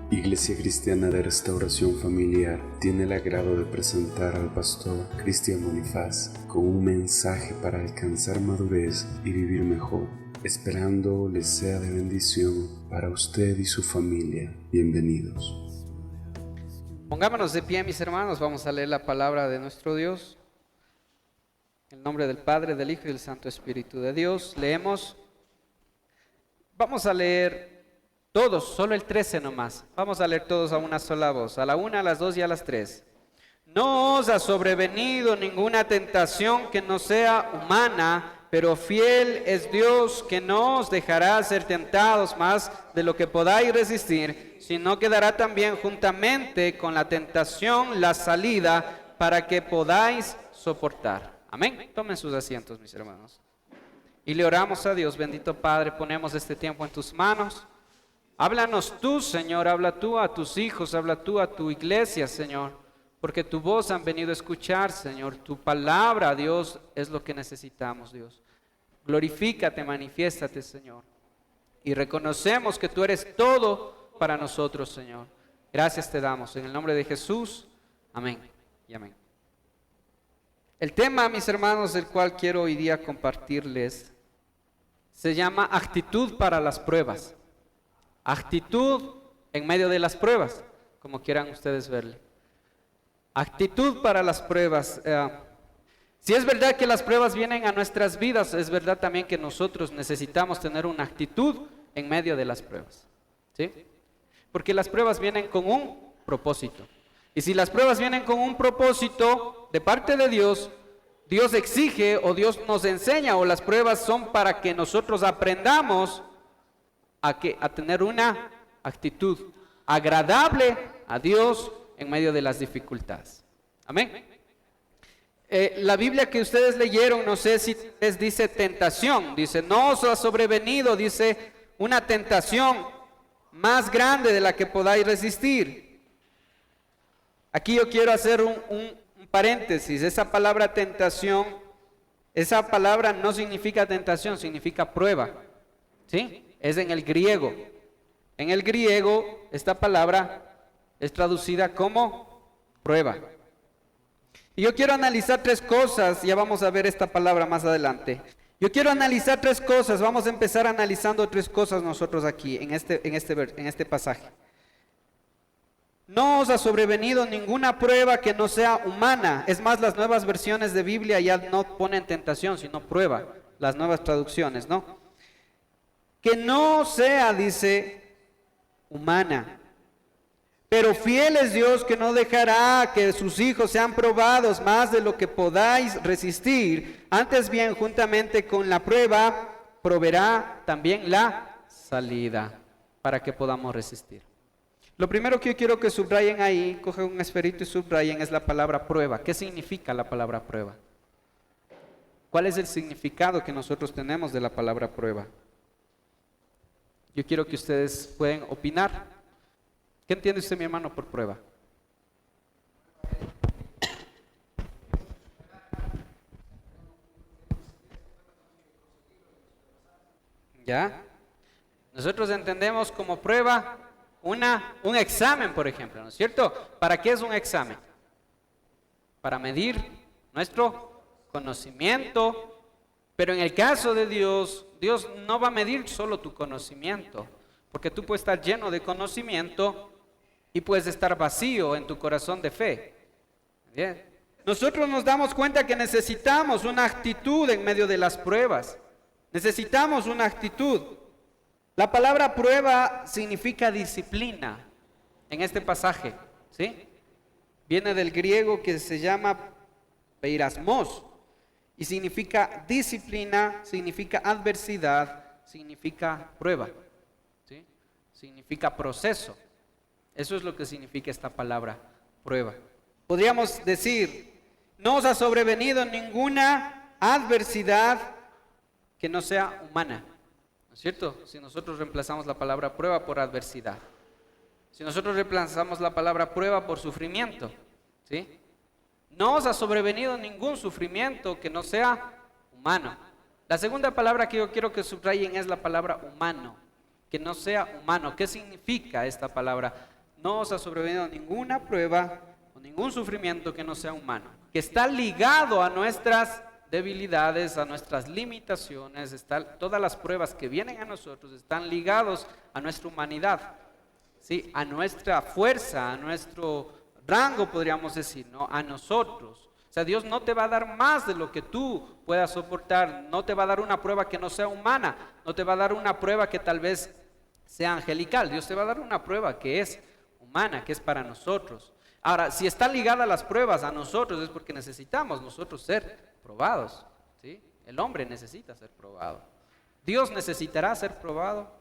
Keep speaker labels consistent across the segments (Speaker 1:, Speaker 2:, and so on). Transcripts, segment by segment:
Speaker 1: Iglesia Cristiana de Restauración Familiar tiene el agrado de presentar al pastor Cristian Bonifaz con un mensaje para alcanzar madurez y vivir mejor, esperando les sea de bendición para usted y su familia. Bienvenidos.
Speaker 2: Pongámonos de pie, mis hermanos, vamos a leer la palabra de nuestro Dios. En el nombre del Padre, del Hijo y del Santo Espíritu de Dios, leemos. Vamos a leer todos, solo el 13 nomás. Vamos a leer todos a una sola voz, a la 1, a las 2 y a las 3. No os ha sobrevenido ninguna tentación que no sea humana, pero fiel es Dios, que no os dejará ser tentados más de lo que podáis resistir, sino que dará también juntamente con la tentación la salida para que podáis soportar. Amén. Tomen sus asientos, mis hermanos. Y le oramos a Dios. Bendito Padre, ponemos este tiempo en tus manos. Háblanos tú, Señor, habla tú a tus hijos, habla tú a tu iglesia, Señor, porque tu voz han venido a escuchar, Señor. Tu palabra, Dios, es lo que necesitamos, Dios. Glorifícate, manifiéstate, Señor. Y reconocemos que tú eres todo para nosotros, Señor. Gracias te damos en el nombre de Jesús. Amén y amén. El tema, mis hermanos, del cual quiero hoy día compartirles, se llama actitud para las pruebas. Actitud en medio de las pruebas, como quieran ustedes verle. Actitud para las pruebas. Si es verdad que las pruebas vienen a nuestras vidas, es verdad también que nosotros necesitamos tener una actitud en medio de las pruebas, ¿sí? Porque las pruebas vienen con un propósito. Y si las pruebas vienen con un propósito de parte de Dios, Dios exige o Dios nos enseña, o las pruebas son para que nosotros aprendamos a tener una actitud agradable a Dios en medio de las dificultades. Amén. La Biblia que ustedes leyeron, no sé si les dice tentación, dice no os ha sobrevenido, dice una tentación más grande de la que podáis resistir. Aquí yo quiero hacer un paréntesis. Esa palabra tentación, esa palabra no significa tentación, significa prueba, ¿sí? Es en el griego. En el griego esta palabra es traducida como prueba. Y yo quiero analizar tres cosas, ya vamos a ver esta palabra más adelante. Yo quiero analizar tres cosas, vamos a empezar analizando tres cosas nosotros aquí, en este pasaje. No os ha sobrevenido ninguna prueba que no sea humana. Es más, las nuevas versiones de Biblia ya no ponen tentación, sino prueba. Las nuevas traducciones, ¿no? Que no sea, dice, humana. Pero fiel es Dios, que no dejará que sus hijos sean probados más de lo que podáis resistir. Antes bien, juntamente con la prueba, proveerá también la salida para que podamos resistir. Lo primero que yo quiero que subrayen ahí, cogen un esferito y subrayen, es la palabra prueba. ¿Qué significa la palabra prueba? ¿Cuál es el significado que nosotros tenemos de la palabra prueba? Yo quiero que ustedes puedan opinar. ¿Qué entiende usted, mi hermano, por prueba? ¿Ya? Nosotros entendemos como prueba un examen, por ejemplo, ¿no es cierto? ¿Para qué es un examen? Para medir nuestro conocimiento. Pero en el caso de Dios, Dios no va a medir solo tu conocimiento, porque tú puedes estar lleno de conocimiento y puedes estar vacío en tu corazón de fe. ¿Bien? Nosotros nos damos cuenta que necesitamos una actitud en medio de las pruebas. Necesitamos una actitud. La palabra prueba significa disciplina en este pasaje, ¿sí? Viene del griego que se llama peirasmos. Y significa disciplina, significa adversidad, significa prueba, ¿sí? Significa proceso. Eso es lo que significa esta palabra, prueba. Podríamos decir, no os ha sobrevenido ninguna adversidad que no sea humana, ¿no es cierto? Si nosotros reemplazamos la palabra prueba por adversidad. Si nosotros reemplazamos la palabra prueba por sufrimiento, ¿sí? No os ha sobrevenido ningún sufrimiento que no sea humano. La segunda palabra que yo quiero que subrayen es la palabra humano. Que no sea humano. ¿Qué significa esta palabra? No os ha sobrevenido ninguna prueba o ningún sufrimiento que no sea humano. Que está ligado a nuestras debilidades, a nuestras limitaciones. Todas las pruebas que vienen a nosotros están ligados a nuestra humanidad, ¿sí? A nuestra fuerza, a nuestro rango, podríamos decir, ¿no? A nosotros. O sea, Dios no te va a dar más de lo que tú puedas soportar. No te va a dar una prueba que no sea humana. No te va a dar una prueba que tal vez sea angelical. Dios te va a dar una prueba que es humana, que es para nosotros. Ahora, si está ligada las pruebas a nosotros, es porque necesitamos nosotros ser probados, ¿sí? El hombre necesita ser probado. ¿Dios necesitará ser probado?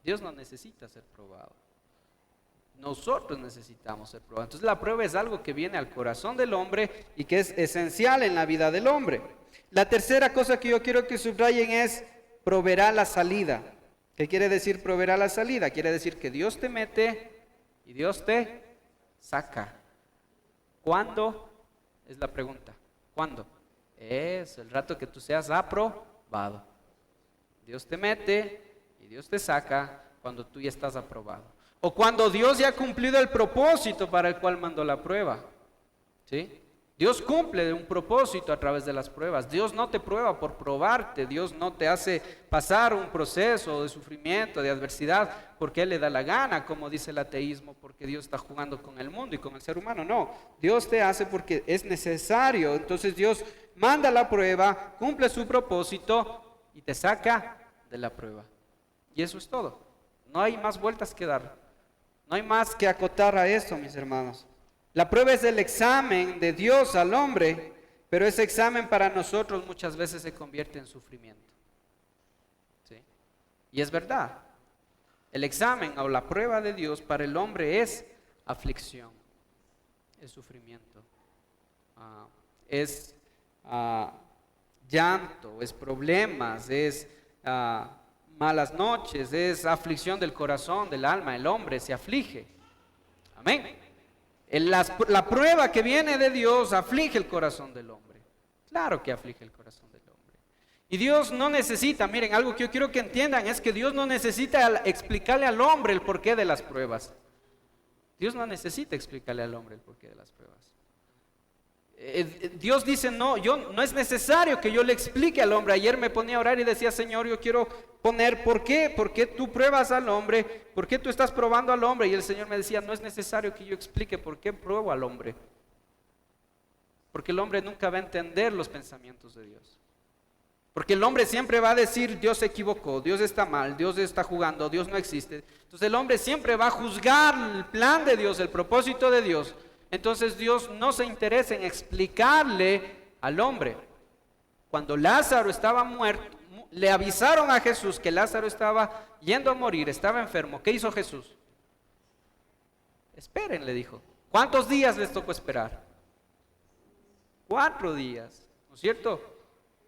Speaker 2: Dios no necesita ser probado. Nosotros necesitamos ser probados. Entonces la prueba es algo que viene al corazón del hombre y que es esencial en la vida del hombre. La tercera cosa que yo quiero que subrayen es proveerá la salida. ¿Qué quiere decir proveerá la salida? Quiere decir que Dios te mete y Dios te saca. ¿Cuándo? Es la pregunta. ¿Cuándo? Es el rato que tú seas aprobado. Dios te mete y Dios te saca cuando tú ya estás aprobado. O cuando Dios ya ha cumplido el propósito para el cual mandó la prueba. ¿Sí? Dios cumple un propósito a través de las pruebas. Dios no te prueba por probarte. Dios no te hace pasar un proceso de sufrimiento, de adversidad, porque Él le da la gana, como dice el ateísmo, porque Dios está jugando con el mundo y con el ser humano. No, Dios te hace porque es necesario. Entonces Dios manda la prueba, cumple su propósito y te saca de la prueba. Y eso es todo. No hay más vueltas que dar. No hay más que acotar a esto, mis hermanos. La prueba es el examen de Dios al hombre, pero ese examen para nosotros muchas veces se convierte en sufrimiento. ¿Sí? Y es verdad. El examen o la prueba de Dios para el hombre es aflicción, es sufrimiento, es llanto, es problemas, es malas noches, es aflicción del corazón, del alma. El hombre se aflige. Amén. La prueba que viene de Dios aflige el corazón del hombre. Claro que aflige el corazón del hombre. Y Dios no necesita, miren, algo que yo quiero que entiendan es que Dios no necesita explicarle al hombre el porqué de las pruebas. Dios no necesita explicarle al hombre el porqué de las pruebas. Dios dice, no es necesario que yo le explique al hombre. Ayer me ponía a orar y decía, Señor, yo quiero poner, ¿por qué tú pruebas al hombre? ¿Por qué tú estás probando al hombre? Y el Señor me decía, no es necesario que yo explique por qué pruebo al hombre. Porque el hombre nunca va a entender los pensamientos de Dios. Porque el hombre siempre va a decir, Dios se equivocó, Dios está mal, Dios está jugando, Dios no existe. Entonces el hombre siempre va a juzgar el plan de Dios, el propósito de Dios. Entonces Dios no se interesa en explicarle al hombre. Cuando Lázaro estaba muerto, le avisaron a Jesús que Lázaro estaba yendo a morir, estaba enfermo. ¿Qué hizo Jesús? Esperen, le dijo. ¿Cuántos días les tocó esperar? 4 días, ¿no es cierto?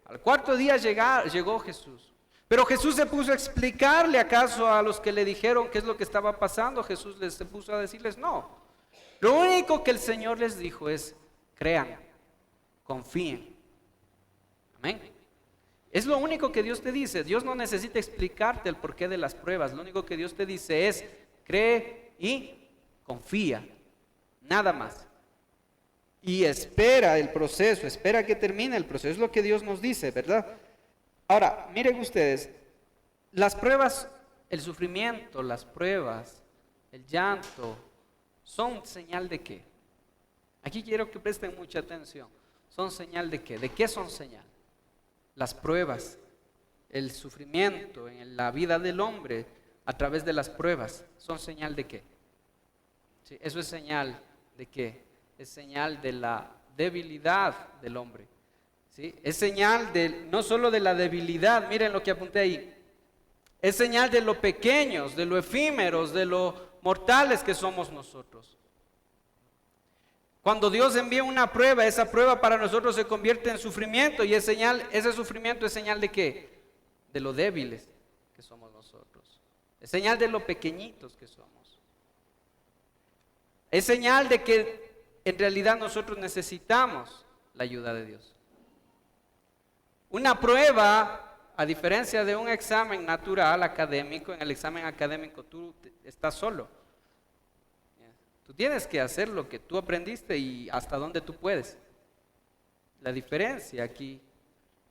Speaker 2: Al 4.º día llegó Jesús. Pero Jesús se puso a explicarle acaso a los que le dijeron qué es lo que estaba pasando. Jesús se puso a decirles no. Lo único que el Señor les dijo es, crean, confíen. Amén. Es lo único que Dios te dice. Dios no necesita explicarte el porqué de las pruebas. Lo único que Dios te dice es, cree y confía. Nada más. Y espera el proceso, espera que termine el proceso. Es lo que Dios nos dice, ¿verdad? Ahora, miren ustedes, las pruebas, el sufrimiento, las pruebas, el llanto, ¿son señal de qué? Aquí quiero que presten mucha atención. ¿Son señal de qué? ¿De qué son señal? Las pruebas, el sufrimiento en la vida del hombre a través de las pruebas, ¿son señal de qué? Sí, eso es señal de qué? Es señal de la debilidad del hombre. ¿Sí? Es señal no solo de la debilidad, miren lo que apunté ahí. Es señal de lo pequeños, de lo efímeros, de lo mortales que somos nosotros. Cuando Dios envía una prueba, esa prueba para nosotros se convierte en sufrimiento y ese sufrimiento es señal de ¿qué? De lo débiles que somos nosotros. Es señal de lo pequeñitos que somos. Es señal de que en realidad nosotros necesitamos la ayuda de Dios. Una prueba, a diferencia de un examen natural académico, en el examen académico tú estás solo. Tú tienes que hacer lo que tú aprendiste y hasta donde tú puedes. La diferencia aquí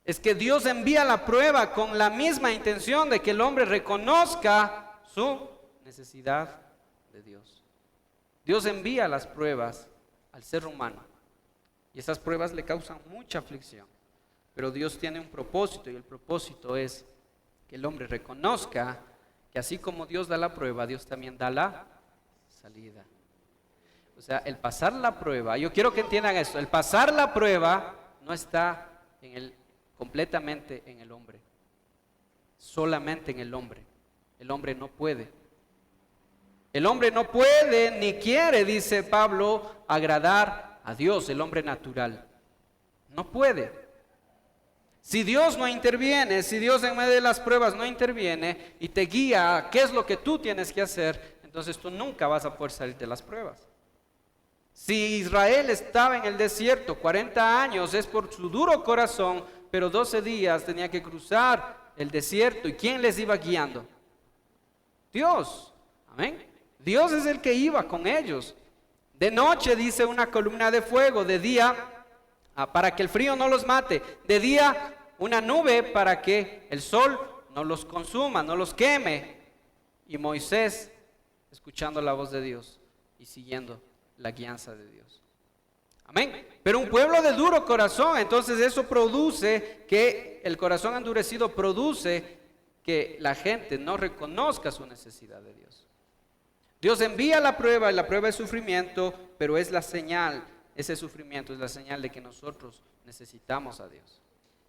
Speaker 2: es que Dios envía la prueba con la misma intención de que el hombre reconozca su necesidad de Dios. Dios envía las pruebas al ser humano y esas pruebas le causan mucha aflicción. Pero Dios tiene un propósito y el propósito es que el hombre reconozca que así como Dios da la prueba, Dios también da la salida. O sea, el pasar la prueba, yo quiero que entiendan esto, el pasar la prueba no está completamente en el hombre, solamente en el hombre. El hombre no puede. El hombre no puede ni quiere, dice Pablo, agradar a Dios, el hombre natural. No puede. Si Dios no interviene, si Dios en medio de las pruebas no interviene y te guía a qué es lo que tú tienes que hacer, entonces tú nunca vas a poder salir de las pruebas. Si Israel estaba en el desierto 40 años, es por su duro corazón, pero 12 días tenía que cruzar el desierto. ¿Y quién les iba guiando? Dios. Amén. Dios es el que iba con ellos. De noche dice una columna de fuego, de día para que el frío no los mate, de día una nube para que el sol no los consuma, no los queme. Y Moisés escuchando la voz de Dios y siguiendo la guianza de Dios. Amén. Pero un pueblo de duro corazón, entonces eso produce que el corazón endurecido produce que la gente no reconozca su necesidad de Dios. Dios envía la prueba y la prueba es sufrimiento, pero es la señal, ese sufrimiento es la señal de que nosotros necesitamos a Dios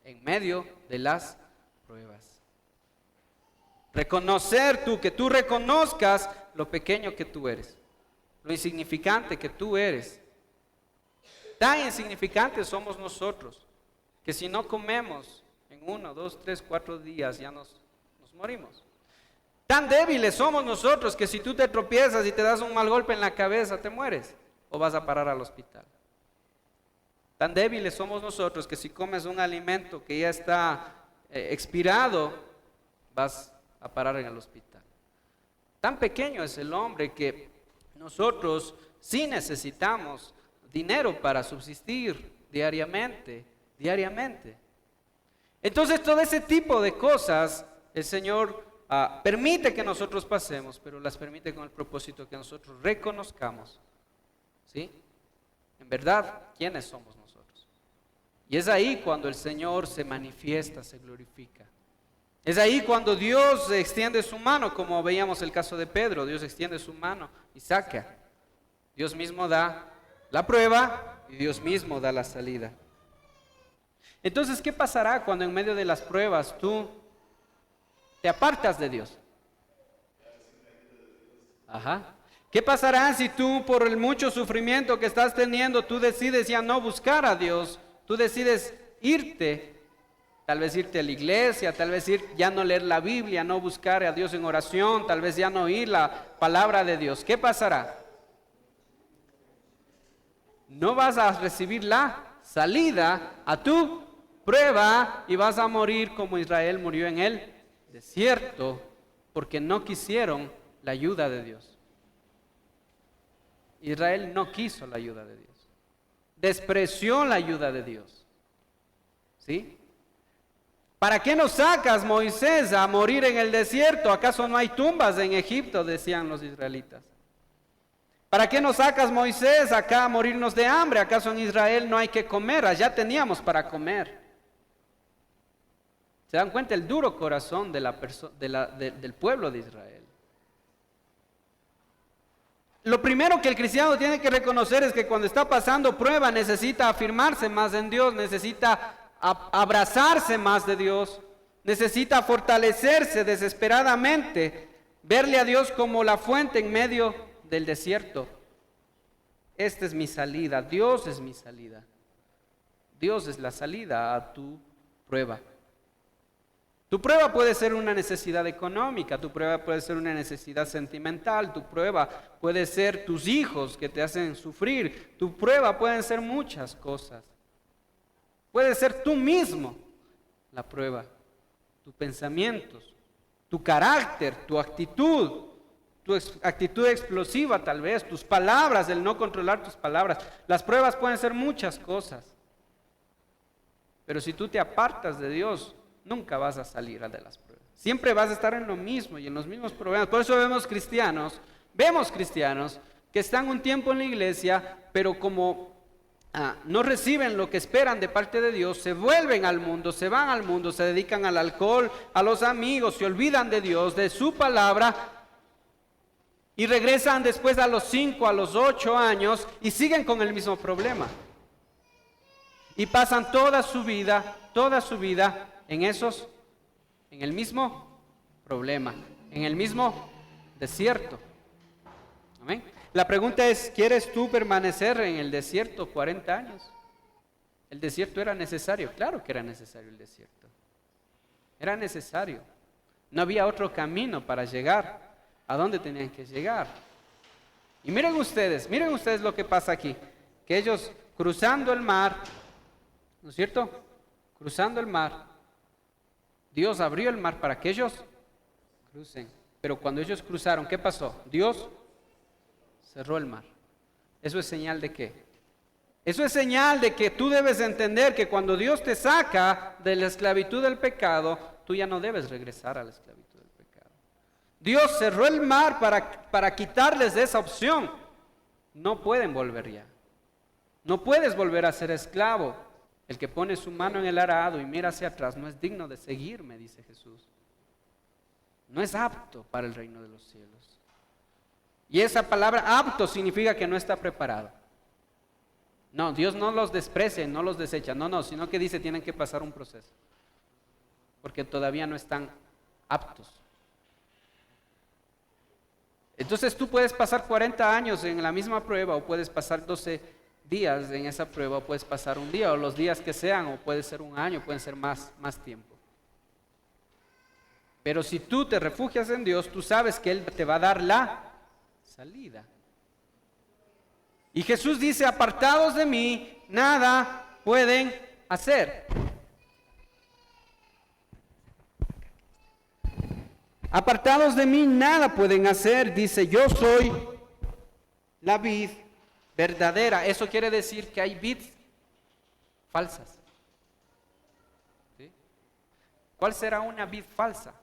Speaker 2: en medio de las pruebas. Reconocer que tú reconozcas lo pequeño que tú eres, lo insignificante que tú eres. Tan insignificantes somos nosotros que si no comemos en 1, 2, 3, 4 días ya nos morimos. Tan débiles somos nosotros que si tú te tropiezas y te das un mal golpe en la cabeza te mueres o vas a parar al hospital. Tan débiles somos nosotros que si comes un alimento que ya está expirado vas a parar en el hospital. Tan pequeño es el hombre que nosotros sí necesitamos dinero para subsistir diariamente. Entonces todo ese tipo de cosas el Señor permite que nosotros pasemos, pero las permite con el propósito que nosotros reconozcamos, ¿sí? En verdad, ¿quiénes somos nosotros? Y es ahí cuando el Señor se manifiesta, se glorifica. Es ahí cuando Dios extiende su mano, como veíamos el caso de Pedro. Dios extiende su mano y saca. Dios mismo da la prueba y Dios mismo da la salida. Entonces, ¿qué pasará cuando en medio de las pruebas tú te apartas de Dios? ¿Qué pasará si tú por el mucho sufrimiento que estás teniendo, tú decides ya no buscar a Dios? Tú decides irte. Tal vez irte a la iglesia, tal vez ya no leer la Biblia, no buscar a Dios en oración, tal vez ya no oír la palabra de Dios. ¿Qué pasará? No vas a recibir la salida a tu prueba y vas a morir como Israel murió en el desierto porque no quisieron la ayuda de Dios. Israel no quiso la ayuda de Dios. Despreció la ayuda de Dios. ¿Sí? ¿Para qué nos sacas, Moisés, a morir en el desierto? ¿Acaso no hay tumbas en Egipto?, decían los israelitas. ¿Para qué nos sacas, Moisés, acá a morirnos de hambre? ¿Acaso en Israel no hay que comer? Allá teníamos para comer. ¿Se dan cuenta el duro corazón del pueblo de Israel? Lo primero que el cristiano tiene que reconocer es que cuando está pasando prueba necesita afirmarse más en Dios, necesita abrazarse más de Dios, necesita fortalecerse desesperadamente, verle a Dios como la fuente en medio del desierto. Esta es mi salida, Dios es mi salida. Dios es la salida a tu prueba. Tu prueba puede ser una necesidad económica, tu prueba puede ser una necesidad sentimental, tu prueba puede ser tus hijos que te hacen sufrir, tu prueba pueden ser muchas cosas. Puede ser tú mismo. la prueba. Tus pensamientos, tu carácter, tu actitud explosiva tal vez, tus palabras, el no controlar tus palabras. Las pruebas pueden ser muchas cosas. Pero si tú te apartas de Dios, nunca vas a salir de las pruebas. Siempre vas a estar en lo mismo y en los mismos problemas. Por eso vemos cristianos que están un tiempo en la iglesia, pero como no reciben lo que esperan de parte de Dios, se vuelven al mundo, se van al mundo, se dedican al alcohol, a los amigos, se olvidan de Dios, de su palabra, y regresan después a los 5, a los 8 años y siguen con el mismo problema. Y pasan toda su vida en el mismo problema, en el mismo desierto. Amén. La pregunta es, ¿quieres tú permanecer en el desierto 40 años? ¿El desierto era necesario? Claro que era necesario el desierto. Era necesario. No había otro camino para llegar a donde tenían que llegar. Y miren ustedes lo que pasa aquí. Que ellos cruzando el mar, ¿no es cierto? Cruzando el mar, Dios abrió el mar para que ellos crucen. Pero cuando ellos cruzaron, ¿qué pasó? Dios cerró el mar. ¿Eso es señal de qué? Eso es señal de que tú debes entender que cuando Dios te saca de la esclavitud del pecado, tú ya no debes regresar a la esclavitud del pecado. Dios cerró el mar para quitarles de esa opción. No pueden volver ya. No puedes volver a ser esclavo. El que pone su mano en el arado y mira hacia atrás no es digno de seguirme, dice Jesús. No es apto para el reino de los cielos. Y esa palabra apto significa que no está preparado. No, Dios no los desprecia, no los desecha, no, sino que dice tienen que pasar un proceso. Porque todavía no están aptos. Entonces tú puedes pasar 40 años en la misma prueba o puedes pasar 12 días en esa prueba, o puedes pasar un día o los días que sean, o puede ser un año, pueden ser más tiempo. Pero si tú te refugias en Dios, tú sabes que Él te va a dar la salida. Y Jesús dice, apartados de mí, nada pueden hacer. Apartados de mí, nada pueden hacer. Dice, yo soy la vid verdadera. Eso quiere decir que hay vids falsas. ¿Sí? ¿Cuál será una vid falsa?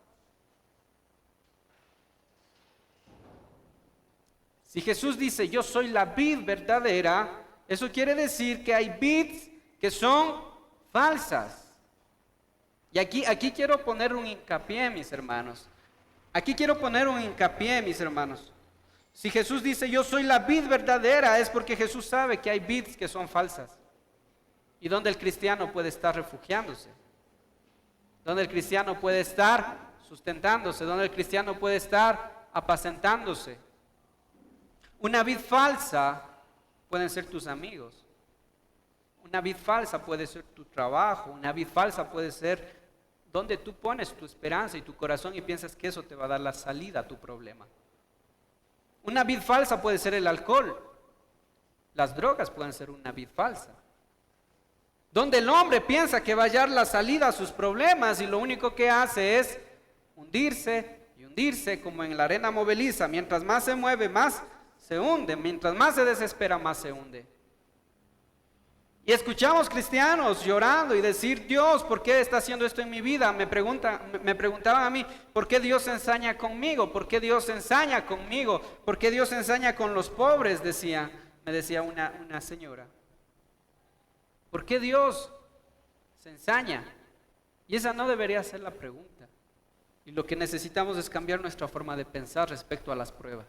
Speaker 2: Si Jesús dice, yo soy la vid verdadera, eso quiere decir que hay vids que son falsas. Y aquí quiero poner un hincapié, mis hermanos. Si Jesús dice, yo soy la vid verdadera, es porque Jesús sabe que hay vids que son falsas. Y donde el cristiano puede estar refugiándose. Donde el cristiano puede estar sustentándose. Donde el cristiano puede estar apacentándose. Una vid falsa pueden ser tus amigos. Una vid falsa puede ser tu trabajo. Una vid falsa puede ser donde tú pones tu esperanza y tu corazón y piensas que eso te va a dar la salida a tu problema. Una vid falsa puede ser el alcohol. Las drogas pueden ser una vid falsa. Donde el hombre piensa que va a hallar la salida a sus problemas y lo único que hace es hundirse como en la arena movediza. Mientras más se mueve, más se hunde. Mientras más se desespera, más se hunde. Y escuchamos cristianos llorando y decir, Dios, ¿por qué está haciendo esto en mi vida? Me preguntaban a mí, ¿por qué Dios se ensaña conmigo? ¿Por qué Dios se ensaña conmigo? ¿Por qué Dios se ensaña con los pobres? Me decía una señora. ¿Por qué Dios se ensaña? Y esa no debería ser la pregunta. Y lo que necesitamos es cambiar nuestra forma de pensar respecto a las pruebas.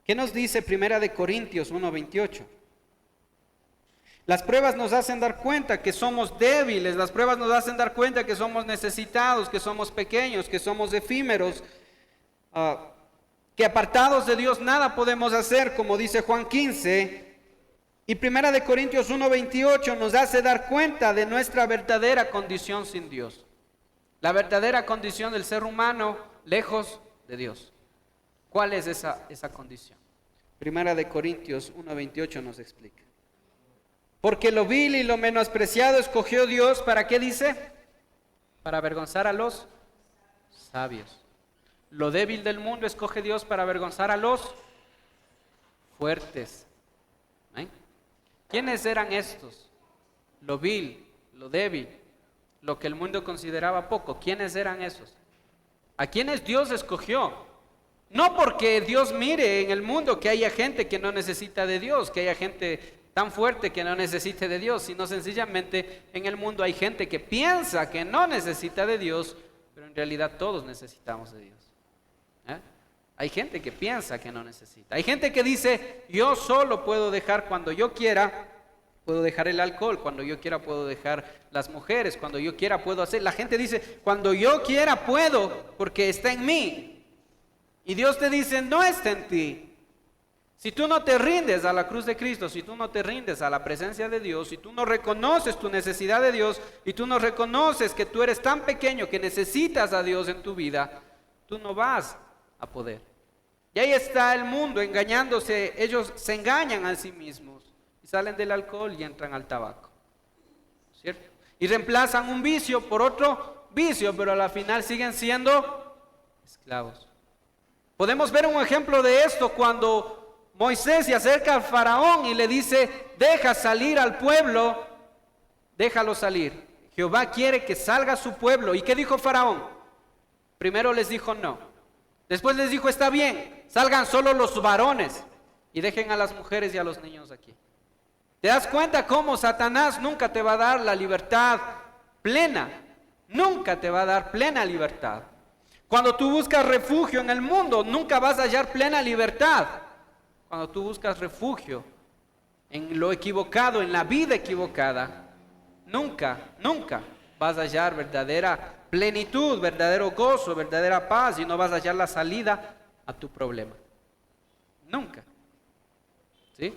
Speaker 2: ¿Qué nos dice 1 Corintios 1:28? Las pruebas nos hacen dar cuenta que somos débiles, las pruebas nos hacen dar cuenta que somos necesitados, que somos pequeños, que somos efímeros, que apartados de Dios nada podemos hacer, como dice Juan 15. Y 1 Corintios 1:28 nos hace dar cuenta de nuestra verdadera condición sin Dios. La verdadera condición del ser humano lejos de Dios. ¿Cuál es esa condición? 1 Corintios 1:28 nos explica. Porque lo vil y lo menospreciado escogió Dios, ¿para qué dice? para avergonzar a los sabios. Lo débil del mundo escoge Dios para avergonzar a los fuertes. ¿Eh? ¿Quiénes eran estos? Lo vil, lo débil, lo que el mundo consideraba poco. ¿Quiénes eran esos? ¿A quiénes Dios escogió? No porque Dios mire en el mundo que haya gente que no necesita de Dios, que haya gente tan fuerte que no necesite de Dios, sino sencillamente en el mundo hay gente que piensa que no necesita de Dios, pero en realidad todos necesitamos de Dios. ¿Eh? Hay gente que piensa que no necesita. Hay gente que dice, yo solo puedo dejar cuando yo quiera, puedo dejar el alcohol, cuando yo quiera puedo dejar las mujeres, cuando yo quiera puedo hacer. La gente dice, cuando yo quiera puedo, porque está en mí. Y Dios te dice, no está en ti. Si tú no te rindes a la cruz de Cristo, si tú no te rindes a la presencia de Dios, si tú no reconoces tu necesidad de Dios y tú no reconoces que tú eres tan pequeño que necesitas a Dios en tu vida, tú no vas a poder. Y ahí está el mundo engañándose, ellos se engañan a sí mismos y salen del alcohol y entran al tabaco, ¿cierto? Y reemplazan un vicio por otro vicio, pero a la final siguen siendo esclavos. Podemos ver un ejemplo de esto cuando Moisés se acerca al faraón y le dice, deja salir al pueblo, déjalo salir. Jehová quiere que salga su pueblo. ¿Y qué dijo faraón? Primero les dijo no. Después les dijo, está bien, salgan solo los varones y dejen a las mujeres y a los niños aquí. ¿Te das cuenta cómo Satanás nunca te va a dar la libertad plena? Nunca te va a dar plena libertad. Cuando tú buscas refugio en el mundo, nunca vas a hallar plena libertad. Cuando tú buscas refugio en lo equivocado, en la vida equivocada, nunca vas a hallar verdadera plenitud, verdadero gozo, verdadera paz y no vas a hallar la salida a tu problema. Nunca. ¿Sí?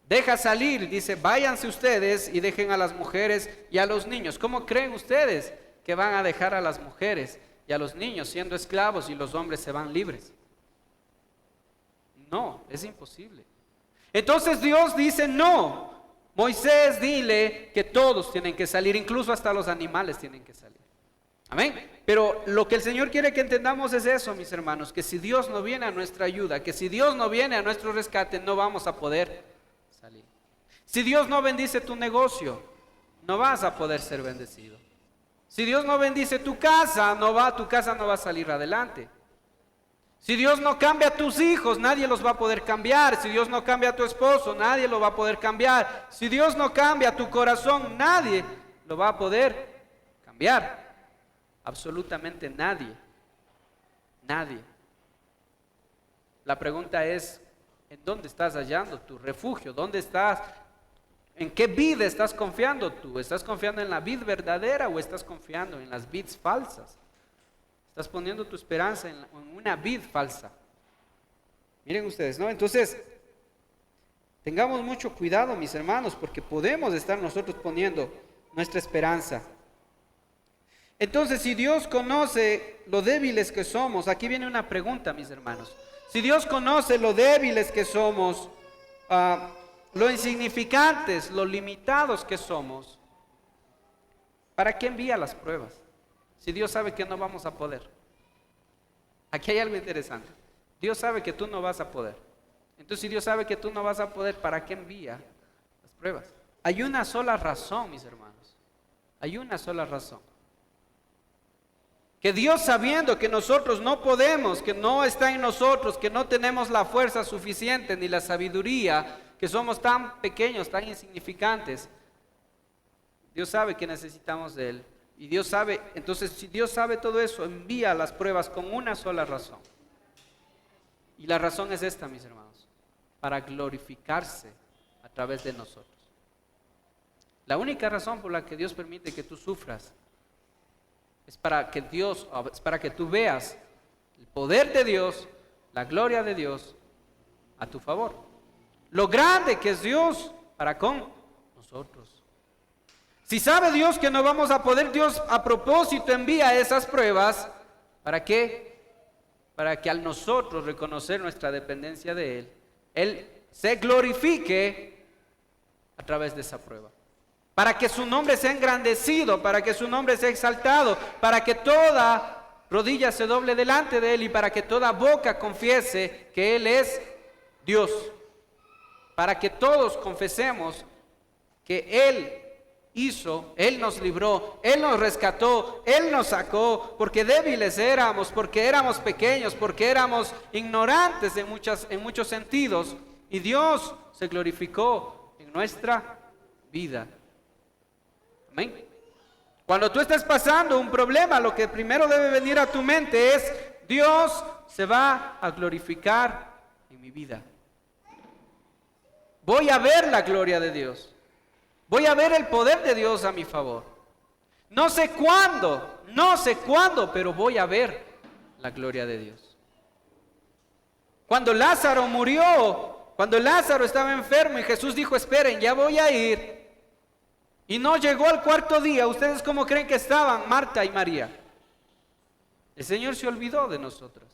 Speaker 2: Deja salir, dice, váyanse ustedes y dejen a las mujeres y a los niños. ¿Cómo creen ustedes que van a dejar a las mujeres y a los niños siendo esclavos y los hombres se van libres? No, es imposible. Entonces Dios dice, no, Moisés, dile que todos tienen que salir, incluso hasta los animales tienen que salir. Amén. Pero lo que el Señor quiere que entendamos es eso, mis hermanos, que si Dios no viene a nuestra ayuda, que si Dios no viene a nuestro rescate, no vamos a poder salir. Si Dios no bendice tu negocio, no vas a poder ser bendecido. Si Dios no bendice tu casa no va a salir adelante. Si Dios no cambia a tus hijos, nadie los va a poder cambiar. Si Dios no cambia a tu esposo, nadie lo va a poder cambiar. Si Dios no cambia tu corazón, nadie lo va a poder cambiar. Absolutamente nadie. Nadie. La pregunta es, ¿en dónde estás hallando tu refugio? ¿Dónde estás? ¿En qué vid estás confiando tú? ¿Estás confiando en la vid verdadera o estás confiando en las vids falsas? Estás poniendo tu esperanza en una vid falsa. Miren ustedes, ¿no? Entonces, tengamos mucho cuidado, mis hermanos, porque podemos estar nosotros poniendo nuestra esperanza. Entonces, si Dios conoce lo débiles que somos, aquí viene una pregunta, mis hermanos. Si Dios conoce lo débiles que somos, lo insignificantes, lo limitados que somos, ¿para qué envía las pruebas? Si Dios sabe que no vamos a poder. Aquí hay algo interesante. Dios sabe que tú no vas a poder. Entonces, si Dios sabe que tú no vas a poder, ¿para qué envía las pruebas? Hay una sola razón, mis hermanos. Hay una sola razón. Que Dios, sabiendo que nosotros no podemos, que no está en nosotros, que no tenemos la fuerza suficiente ni la sabiduría, que somos tan pequeños, tan insignificantes, Dios sabe que necesitamos de Él. Y Dios sabe, entonces si Dios sabe todo eso, envía las pruebas con una sola razón. Y la razón es esta, mis hermanos, para glorificarse a través de nosotros. La única razón por la que Dios permite que tú sufras es para que tú veas el poder de Dios, la gloria de Dios a tu favor. Lo grande que es Dios para con nosotros. Si sabe Dios que no vamos a poder, Dios a propósito envía esas pruebas. ¿Para qué? Para que al nosotros reconocer nuestra dependencia de Él se glorifique a través de esa prueba. para que su nombre sea engrandecido, para que su nombre sea exaltado, para que toda rodilla se doble delante de Él y para que toda boca confiese que Él es Dios. Para que todos confesemos que Él hizo, Él nos libró, Él nos rescató, Él nos sacó, porque débiles éramos, porque éramos pequeños, porque éramos ignorantes en muchos sentidos, y Dios se glorificó en nuestra vida. Amén. Cuando tú estés pasando un problema, lo que primero debe venir a tu mente es: Dios se va a glorificar en mi vida. Voy a ver la gloria de Dios. Voy a ver el poder de Dios a mi favor. No sé cuándo, pero voy a ver la gloria de Dios. Cuando Lázaro murió, cuando Lázaro estaba enfermo y Jesús dijo: esperen, ya voy a ir. Y no llegó al cuarto día. ¿Ustedes cómo creen que estaban Marta y María? El Señor se olvidó de nosotros.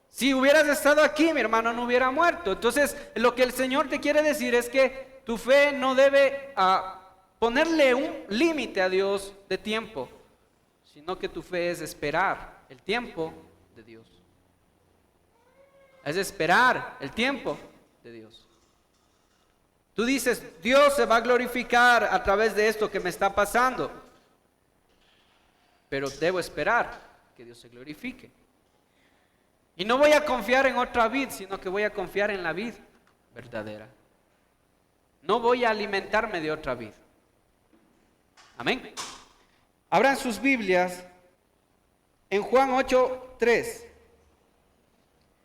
Speaker 2: Si hubieras estado aquí, mi hermano no hubiera muerto. Entonces, lo que el Señor te quiere decir es que tu fe no debe ponerle un límite a Dios de tiempo, sino que tu fe es esperar el tiempo de Dios. Es esperar el tiempo de Dios. Tú dices: Dios se va a glorificar a través de esto que me está pasando, pero debo esperar que Dios se glorifique. Y no voy a confiar en otra vid, sino que voy a confiar en la vid verdadera. No voy a alimentarme de otra vid. Amén. Abran sus Biblias en Juan 8:3.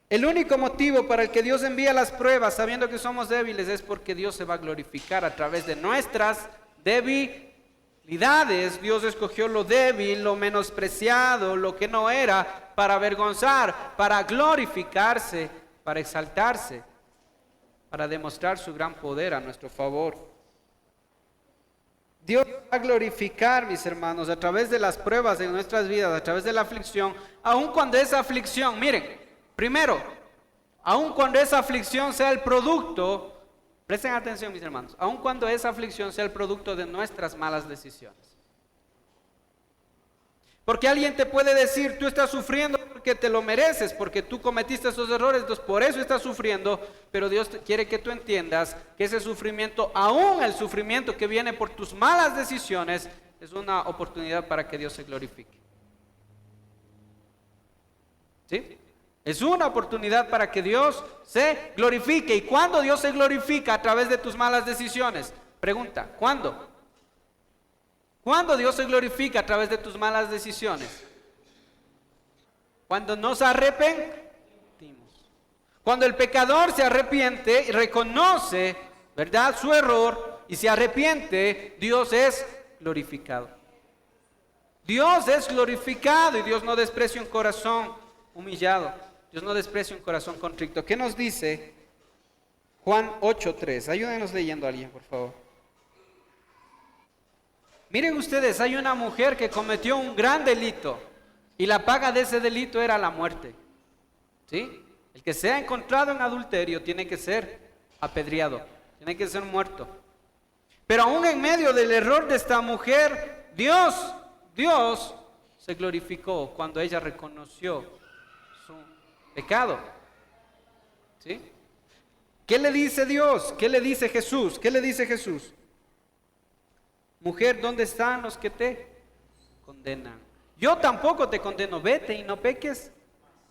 Speaker 2: El único motivo para el que Dios envía las pruebas, sabiendo que somos débiles, es porque Dios se va a glorificar a través de nuestras debilidades. Dios escogió lo débil, lo menospreciado, lo que no era, para avergonzar, para glorificarse, para exaltarse, para demostrar su gran poder a nuestro favor. Dios va a glorificar, mis hermanos, a través de las pruebas de nuestras vidas, a través de la aflicción, aun cuando esa aflicción, miren, primero, aun cuando esa aflicción sea el producto, presten atención, mis hermanos, aun cuando esa aflicción sea el producto de nuestras malas decisiones. Porque alguien te puede decir: tú estás sufriendo porque te lo mereces, porque tú cometiste esos errores, entonces por eso estás sufriendo. Pero Dios quiere que tú entiendas que ese sufrimiento, aún el sufrimiento que viene por tus malas decisiones, es una oportunidad para que Dios se glorifique. ¿Sí? Es una oportunidad para que Dios se glorifique. ¿Y cuándo Dios se glorifica a través de tus malas decisiones? Pregunta: ¿cuándo? ¿Cuándo Dios se glorifica a través de tus malas decisiones? Cuando nos arrepentimos. Cuando el pecador se arrepiente y reconoce, ¿verdad?, su error y se arrepiente, Dios es glorificado. Dios es glorificado y Dios no desprecia un corazón humillado. Dios no desprecia un corazón contrito. ¿Qué nos dice Juan 8:3? Ayúdenos leyendo a alguien, por favor. Miren ustedes, hay una mujer que cometió un gran delito y la paga de ese delito era la muerte. ¿Sí? El que sea encontrado en adulterio tiene que ser apedreado, tiene que ser muerto. Pero aún en medio del error de esta mujer, Dios se glorificó cuando ella reconoció su pecado. ¿Sí? ¿Qué le dice Dios? ¿Qué le dice Jesús? ¿Qué le dice Jesús? Mujer, ¿dónde están los que te condenan? Yo tampoco te condeno, vete y no peques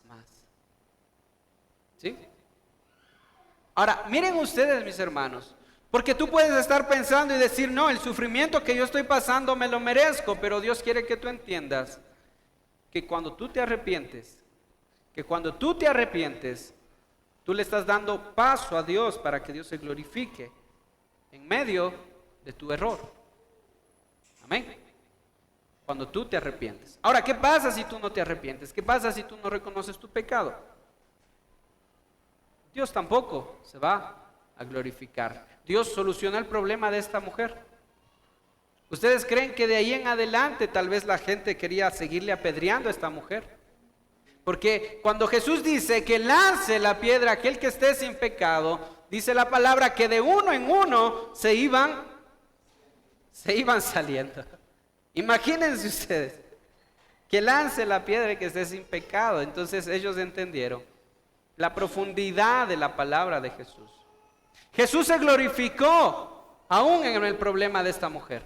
Speaker 2: más. ¿Sí? Ahora, miren ustedes, mis hermanos, porque tú puedes estar pensando y decir: no, el sufrimiento que yo estoy pasando me lo merezco, pero Dios quiere que tú entiendas que cuando tú te arrepientes, tú le estás dando paso a Dios para que Dios se glorifique en medio de tu error. Amén. Cuando tú te arrepientes. Ahora, ¿qué pasa si tú no te arrepientes? ¿Qué pasa si tú no reconoces tu pecado? Dios tampoco se va a glorificar. Dios soluciona el problema de esta mujer. ¿Ustedes creen que de ahí en adelante tal vez la gente quería seguirle apedreando a esta mujer? Porque cuando Jesús dice que lance la piedra aquel que esté sin pecado, dice la palabra que de uno en uno se iban se iban saliendo. Imagínense ustedes que lance la piedra y que esté sin pecado. Entonces ellos entendieron la profundidad de la palabra de Jesús. Jesús se glorificó aún en el problema de esta mujer.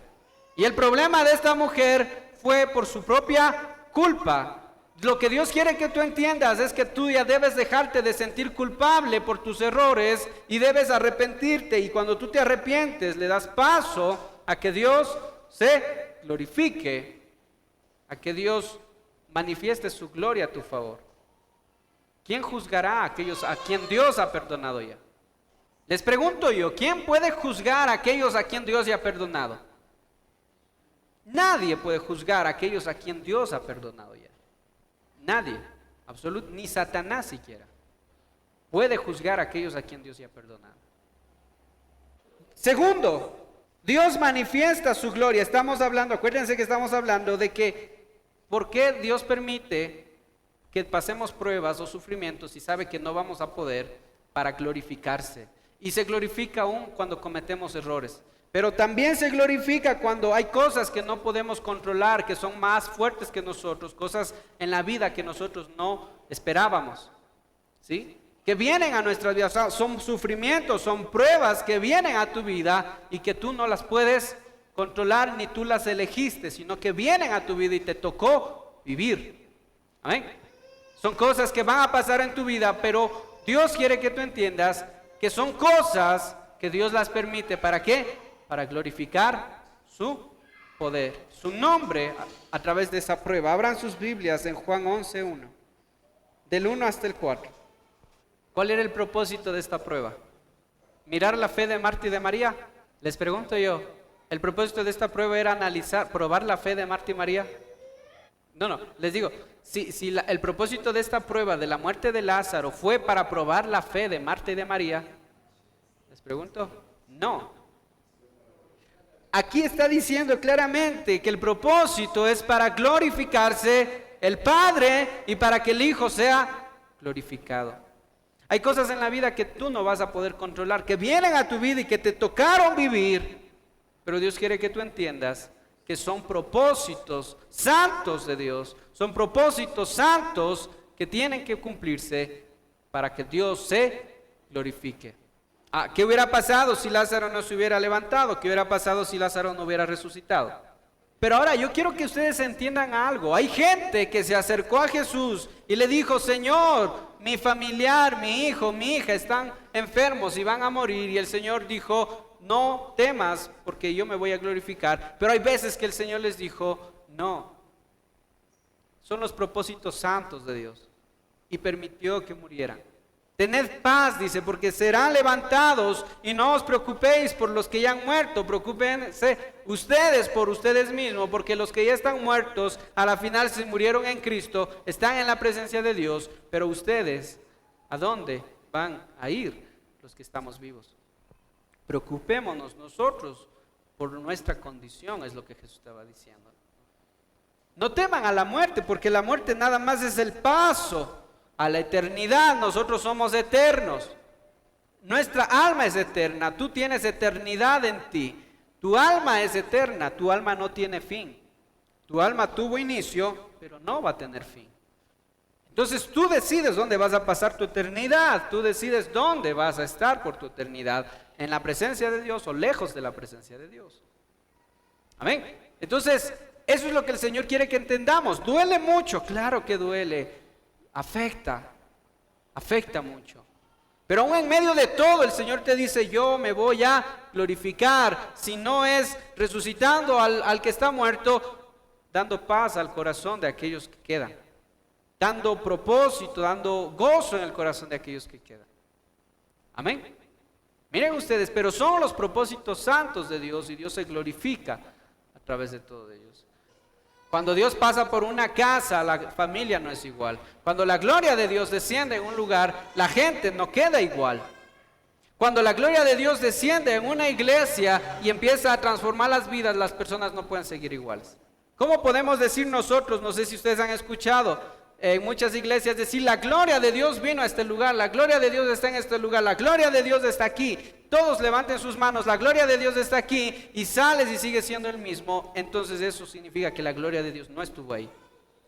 Speaker 2: Y el problema de esta mujer fue por su propia culpa. Lo que Dios quiere que tú entiendas es que tú ya debes dejarte de sentir culpable por tus errores y debes arrepentirte. Y cuando tú te arrepientes, le das paso a que Dios se glorifique, a que Dios manifieste su gloria a tu favor. ¿Quién juzgará a aquellos a quien Dios ha perdonado ya? Les pregunto yo, ¿quién puede juzgar a aquellos a quien Dios ya ha perdonado? Nadie puede juzgar a aquellos a quien Dios ha perdonado ya. Nadie, ni Satanás siquiera, puede juzgar a aquellos a quien Dios ya ha perdonado. Segundo, Dios manifiesta su gloria. Estamos hablando, acuérdense que estamos hablando de que ¿por qué Dios permite que pasemos pruebas o sufrimientos y sabe que no vamos a poder? Para glorificarse. Y se glorifica aún cuando cometemos errores. Pero también se glorifica cuando hay cosas que no podemos controlar, que son más fuertes que nosotros, cosas en la vida que nosotros no esperábamos, ¿sí? Que vienen a nuestras vidas, son sufrimientos, son pruebas que vienen a tu vida y que tú no las puedes controlar ni tú las elegiste, sino que vienen a tu vida y te tocó vivir. ¿Amén? Son cosas que van a pasar en tu vida, pero Dios quiere que tú entiendas que son cosas que Dios las permite. ¿Para qué? Para glorificar su poder, su nombre a través de esa prueba. Abran sus Biblias en Juan 11:1, del 1 hasta el 4. ¿Cuál era el propósito de esta prueba? ¿Mirar la fe de Marta y de María? Les pregunto yo, ¿el propósito de esta prueba era probar la fe de Marta y María? No, les digo, si el propósito de esta prueba de la muerte de Lázaro fue para probar la fe de Marta y de María, les pregunto, no. Aquí está diciendo claramente que el propósito es para glorificarse el Padre y para que el Hijo sea glorificado. Hay cosas en la vida que tú no vas a poder controlar, que vienen a tu vida y que te tocaron vivir, pero Dios quiere que tú entiendas que son propósitos santos de Dios, son propósitos santos que tienen que cumplirse para que Dios se glorifique. ¿Qué hubiera pasado si Lázaro no se hubiera levantado? ¿Qué hubiera pasado si Lázaro no hubiera resucitado? Pero ahora yo quiero que ustedes entiendan algo. Hay gente que se acercó a Jesús y le dijo, Señor, mi familiar, mi hijo, mi hija están enfermos y van a morir. Y el Señor dijo, no temas porque yo me voy a glorificar. Pero hay veces que el Señor les dijo, no. Son los propósitos santos de Dios y permitió que murieran. Tened paz, dice, porque serán levantados y no os preocupéis por los que ya han muerto, preocúpense ustedes por ustedes mismos, porque los que ya están muertos, a la final se murieron en Cristo, están en la presencia de Dios, pero ustedes, ¿a dónde van a ir los que estamos vivos? Preocupémonos nosotros por nuestra condición, es lo que Jesús estaba diciendo. No teman a la muerte, porque la muerte nada más es el paso a la eternidad. Nosotros somos eternos. Nuestra alma es eterna. Tú tienes eternidad en ti. Tu alma es eterna. Tu alma no tiene fin. Tu alma tuvo inicio, pero no va a tener fin. Entonces tú decides dónde vas a pasar tu eternidad. Tú decides dónde vas a estar por tu eternidad. En la presencia de Dios o lejos de la presencia de Dios. Amén. Entonces, eso es lo que el Señor quiere que entendamos. ¿Duele mucho? Claro que duele. Afecta mucho. Pero aún en medio de todo el Señor te dice, yo me voy a glorificar. Si no es resucitando al que está muerto, dando paz al corazón de aquellos que quedan. Dando propósito, dando gozo en el corazón de aquellos que quedan. Amén. Miren ustedes, pero son los propósitos santos de Dios y Dios se glorifica a través de todo ellos. Cuando Dios pasa por una casa, la familia no es igual. Cuando la gloria de Dios desciende en un lugar, la gente no queda igual. Cuando la gloria de Dios desciende en una iglesia y empieza a transformar las vidas, las personas no pueden seguir iguales. ¿Cómo podemos decir nosotros? No sé si ustedes han escuchado en muchas iglesias decir, la gloria de Dios vino a este lugar, la gloria de Dios está en este lugar, la gloria de Dios está aquí. todos levanten sus manos, la gloria de Dios está aquí, y sales y sigues siendo el mismo, entonces eso significa que la gloria de Dios no estuvo ahí.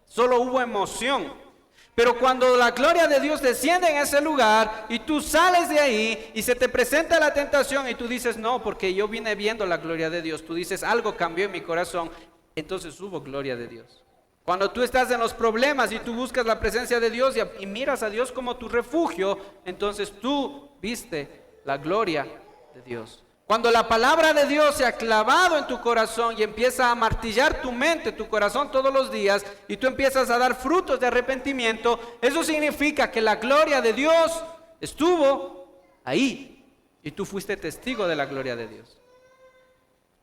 Speaker 2: Solo hubo emoción. Pero cuando la gloria de Dios desciende en ese lugar y tú sales de ahí y se te presenta la tentación y tú dices, no, porque yo vine viendo la gloria de Dios, tú dices, algo cambió en mi corazón, entonces hubo gloria de Dios. Cuando tú estás en los problemas y tú buscas la presencia de Dios y miras a Dios como tu refugio, entonces tú viste la gloria de Dios. Cuando la palabra de Dios se ha clavado en tu corazón y empieza a martillar tu mente, tu corazón todos los días, y tú empiezas a dar frutos de arrepentimiento, eso significa que la gloria de Dios estuvo ahí y tú fuiste testigo de la gloria de Dios.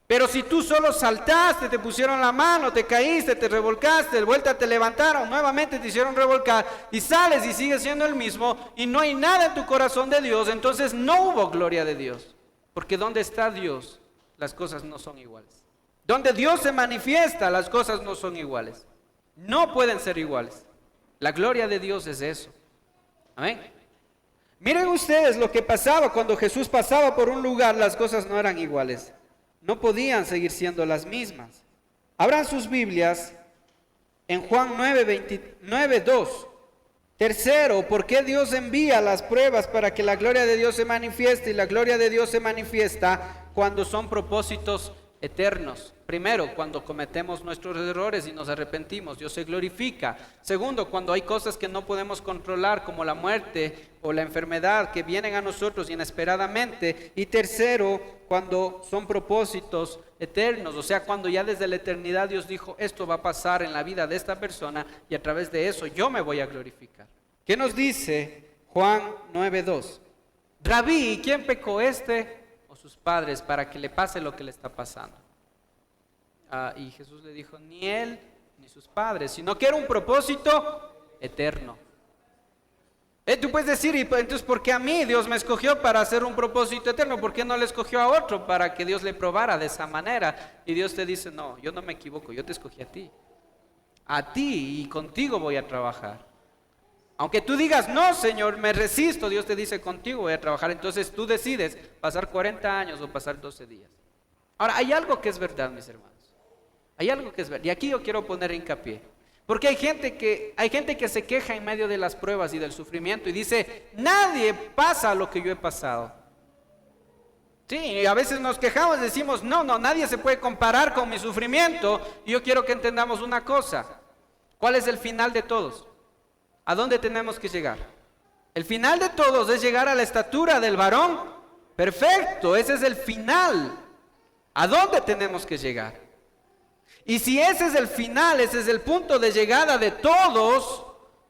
Speaker 2: Pero si tú solo saltaste, te pusieron la mano, te caíste, te revolcaste, de vuelta te levantaron, nuevamente te hicieron revolcar y sales y sigues siendo el mismo y no hay nada en tu corazón de Dios, entonces no hubo gloria de Dios. Porque donde está Dios, las cosas no son iguales. Donde Dios se manifiesta, las cosas no son iguales. No pueden ser iguales. La gloria de Dios es eso. Amén. Miren ustedes lo que pasaba cuando Jesús pasaba por un lugar, las cosas no eran iguales. No podían seguir siendo las mismas. Abran sus Biblias en Juan 9:2. Tercero, ¿por qué Dios envía las pruebas? Para que la gloria de Dios se manifieste, y la gloria de Dios se manifiesta cuando son propósitos eternos. Primero, cuando cometemos nuestros errores y nos arrepentimos, Dios se glorifica. Segundo, cuando hay cosas que no podemos controlar, como la muerte o la enfermedad que vienen a nosotros inesperadamente. Y tercero, cuando son propósitos eternos, o sea, cuando ya desde la eternidad Dios dijo, esto va a pasar en la vida de esta persona y a través de eso yo me voy a glorificar. ¿Qué nos dice Juan 9:2? Rabí, ¿quién pecó, este o sus padres, para que le pase lo que le está pasando? Y Jesús le dijo, ni él ni sus padres, sino que era un propósito eterno. Tú puedes decir, entonces, ¿por qué a mí Dios me escogió para hacer un propósito eterno? ¿Por qué no le escogió a otro para que Dios le probara de esa manera? Y Dios te dice, no, yo no me equivoco, yo te escogí a ti. A ti y contigo voy a trabajar. Aunque tú digas, no, Señor, me resisto, Dios te dice, contigo voy a trabajar. Entonces tú decides pasar 40 años o pasar 12 días. Ahora, hay algo que es verdad, mis hermanos. Hay algo que es verdad. Y aquí yo quiero poner hincapié. Porque hay gente que se queja en medio de las pruebas y del sufrimiento y dice, nadie pasa lo que yo he pasado. Sí, y a veces nos quejamos y decimos, no, nadie se puede comparar con mi sufrimiento. Y yo quiero que entendamos una cosa. ¿Cuál es el final de todos? ¿A dónde tenemos que llegar? El final de todos es llegar a la estatura del varón perfecto. Ese es el final. ¿A dónde tenemos que llegar? Y si ese es el final, ese es el punto de llegada de todos,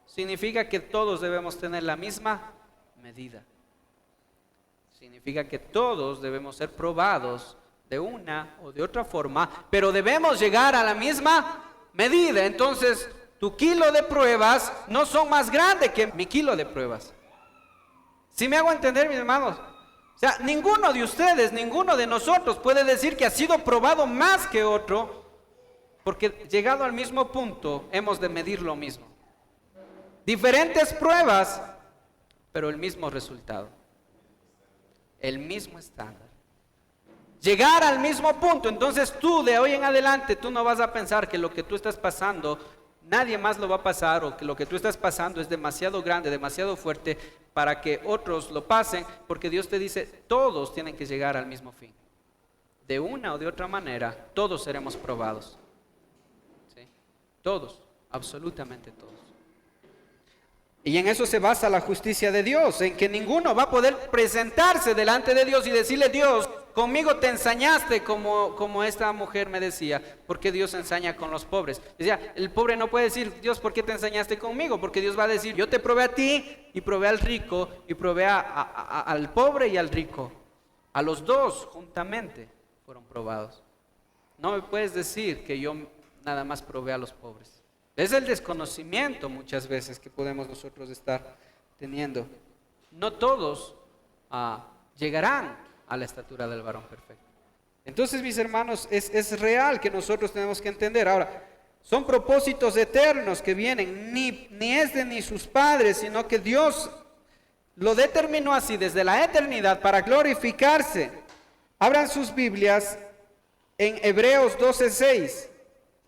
Speaker 2: significa que todos debemos tener la misma medida. Significa que todos debemos ser probados de una o de otra forma, pero debemos llegar a la misma medida. Entonces, tu kilo de pruebas no son más grandes que mi kilo de pruebas. ¿Sí me hago entender, mis hermanos? O sea, ninguno de ustedes, ninguno de nosotros puede decir que ha sido probado más que otro, porque llegado al mismo punto hemos de medir lo mismo. Diferentes pruebas, pero el mismo resultado. El mismo estándar. Llegar al mismo punto. Entonces tú de hoy en adelante, tú no vas a pensar que lo que tú estás pasando, nadie más lo va a pasar, o que lo que tú estás pasando es demasiado grande, demasiado fuerte para que otros lo pasen, porque Dios te dice, todos tienen que llegar al mismo fin. De una o de otra manera, todos seremos probados. Todos, absolutamente todos. Y en eso se basa la justicia de Dios, en que ninguno va a poder presentarse delante de Dios y decirle, Dios, conmigo te ensañaste, como esta mujer me decía, porque Dios ensaña con los pobres. Decía, el pobre no puede decir, Dios, ¿por qué te ensañaste conmigo? Porque Dios va a decir, yo te probé a ti y probé al rico y probé al pobre y al rico. A los dos juntamente fueron probados. No me puedes decir que yo nada más probé a los pobres. Es el desconocimiento muchas veces que podemos nosotros estar teniendo. No todos llegarán a la estatura del varón perfecto. Entonces, mis hermanos, es real que nosotros tenemos que entender. Ahora, son propósitos eternos que vienen, ni es de ni sus padres, sino que Dios lo determinó así desde la eternidad para glorificarse. Abran sus Biblias en Hebreos 12:6.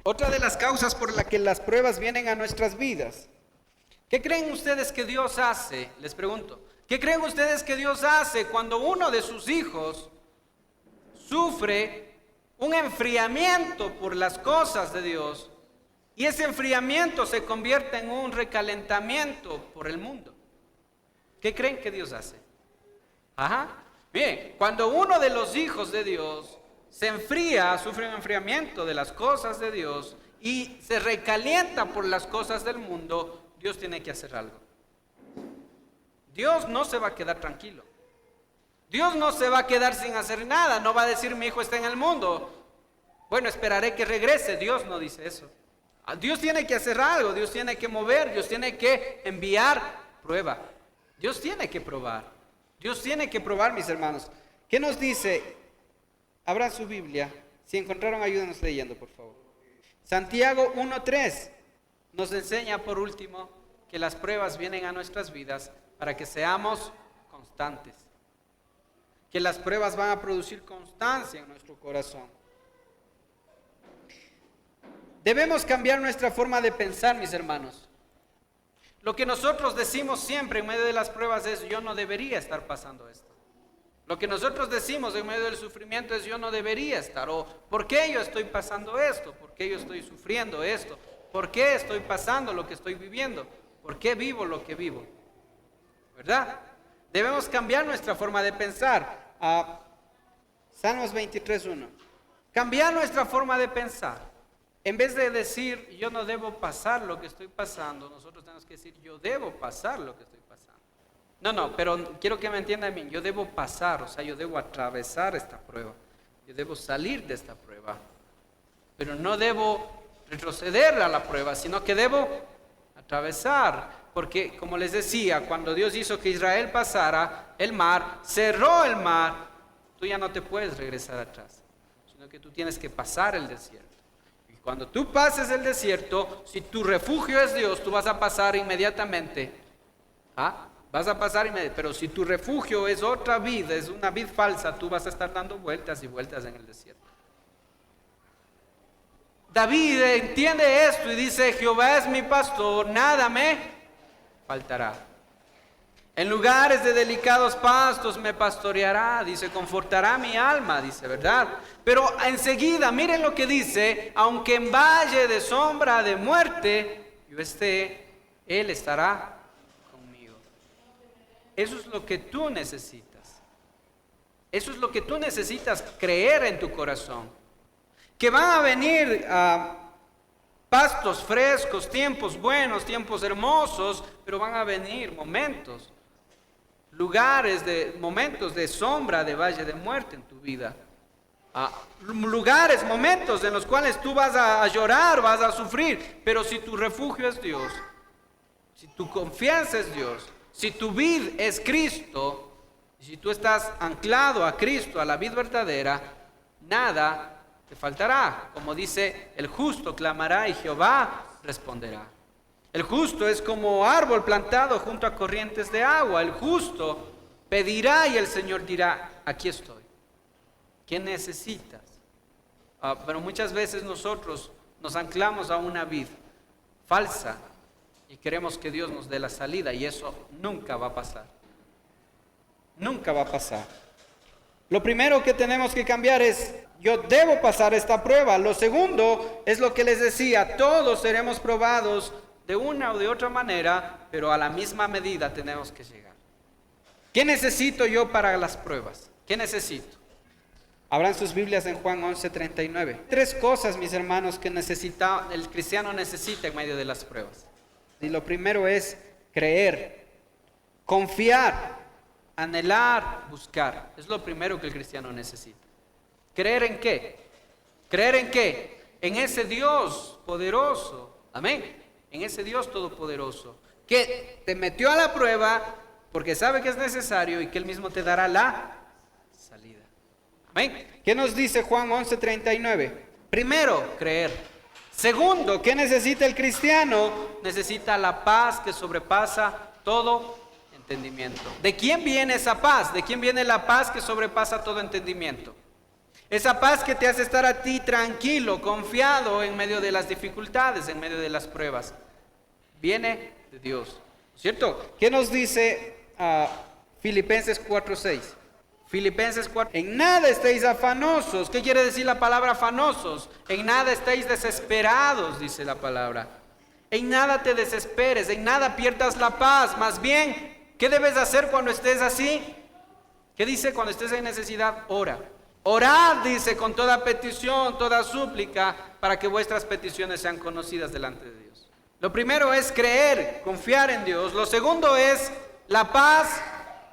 Speaker 2: Otra de las causas por la que las pruebas vienen a nuestras vidas. ¿Qué creen ustedes que Dios hace? Les pregunto. ¿Qué creen ustedes que Dios hace cuando uno de sus hijos sufre un enfriamiento por las cosas de Dios y ese enfriamiento se convierte en un recalentamiento por el mundo? ¿Qué creen que Dios hace? Bien, cuando uno de los hijos de Dios se enfría, sufre un enfriamiento de las cosas de Dios y se recalienta por las cosas del mundo, Dios tiene que hacer algo. Dios no se va a quedar tranquilo. Dios no se va a quedar sin hacer nada. No va a decir mi hijo está en el mundo, bueno, esperaré que regrese. Dios no dice eso. Dios tiene que hacer algo, Dios tiene que mover, Dios tiene que enviar prueba. Dios tiene que probar. Dios tiene que probar, mis hermanos. ¿Qué nos dice? Abran su Biblia. Si encontraron, ayúdenos leyendo, por favor. Santiago 1:3 nos enseña, por último, que las pruebas vienen a nuestras vidas para que seamos constantes. Que las pruebas van a producir constancia en nuestro corazón. Debemos cambiar nuestra forma de pensar, mis hermanos. Lo que nosotros decimos siempre en medio de las pruebas es: yo no debería estar pasando esto. Lo que nosotros decimos en medio del sufrimiento es: yo no debería estar. O ¿por qué yo estoy pasando esto? ¿Por qué yo estoy sufriendo esto? ¿Por qué estoy pasando lo que estoy viviendo? ¿Por qué vivo lo que vivo? ¿Verdad? Debemos cambiar nuestra forma de pensar. Salmos 23:1. Cambiar nuestra forma de pensar. En vez de decir yo no debo pasar lo que estoy pasando, nosotros tenemos que decir yo debo pasar lo que estoy pasando. No, pero quiero que me entiendan bien. Yo debo pasar, o sea, yo debo atravesar esta prueba. Yo debo salir de esta prueba. Pero no debo retroceder a la prueba, sino que debo atravesar. Porque, como les decía, cuando Dios hizo que Israel pasara el mar, cerró el mar, tú ya no te puedes regresar atrás, sino que tú tienes que pasar el desierto. Y cuando tú pases el desierto, si tu refugio es Dios, tú vas a pasar inmediatamente. Vas a pasar inmediatamente. Pero si tu refugio es otra vid, es una vid falsa, tú vas a estar dando vueltas y vueltas en el desierto. David entiende esto y dice: Jehová es mi pastor, nada me faltará. En lugares de delicados pastos me pastoreará, dice, confortará mi alma, dice, ¿verdad? Pero enseguida, miren lo que dice: aunque en valle de sombra de muerte yo esté, Él estará conmigo. Eso es lo que tú necesitas. Eso es lo que tú necesitas creer en tu corazón. Que van a venir pastos frescos, tiempos buenos, tiempos hermosos, pero van a venir momentos, momentos de sombra, de valle de muerte en tu vida. Lugares, momentos en los cuales tú vas a llorar, vas a sufrir, pero si tu refugio es Dios, si tu confianza es Dios, si tu vid es Cristo, si tú estás anclado a Cristo, a la vid verdadera, nada te faltará. Como dice, el justo clamará y Jehová responderá. El justo es como árbol plantado junto a corrientes de agua. El justo pedirá y el Señor dirá: aquí estoy. ¿Qué necesitas? Pero muchas veces nosotros nos anclamos a una vid falsa y queremos que Dios nos dé la salida, y eso nunca va a pasar. Nunca va a pasar. Lo primero que tenemos que cambiar es: yo debo pasar esta prueba. Lo segundo es lo que les decía: todos seremos probados de una o de otra manera, pero a la misma medida tenemos que llegar. ¿Qué necesito yo para las pruebas? ¿Qué necesito? Abran sus Biblias en Juan 11:39. 3 cosas, mis hermanos, que el cristiano necesita en medio de las pruebas. Y lo primero es creer, confiar, anhelar, buscar. Es lo primero que el cristiano necesita. ¿Creer en qué? ¿Creer en qué? En ese Dios poderoso. Amén. En ese Dios todopoderoso que te metió a la prueba porque sabe que es necesario y que Él mismo te dará la salida. Amén. ¿Qué nos dice Juan 11:39? Primero, creer. Segundo, ¿qué necesita el cristiano? Necesita la paz que sobrepasa todo entendimiento. entendimiento. ¿De quién viene esa paz? ¿De quién viene la paz que sobrepasa todo entendimiento? Esa paz que te hace estar a ti tranquilo, confiado en medio de las dificultades, en medio de las pruebas. Viene de Dios, ¿cierto? ¿Qué nos dice Filipenses 4:6? Filipenses 4. En nada estéis afanosos. ¿Qué quiere decir la palabra afanosos? En nada estéis desesperados, dice la palabra. En nada te desesperes, en nada pierdas la paz. Más bien, ¿qué debes hacer cuando estés así? ¿Qué dice cuando estés en necesidad? Ora. Orad, dice, con toda petición, toda súplica, para que vuestras peticiones sean conocidas delante de Dios. Lo primero es creer, confiar en Dios. Lo segundo es la paz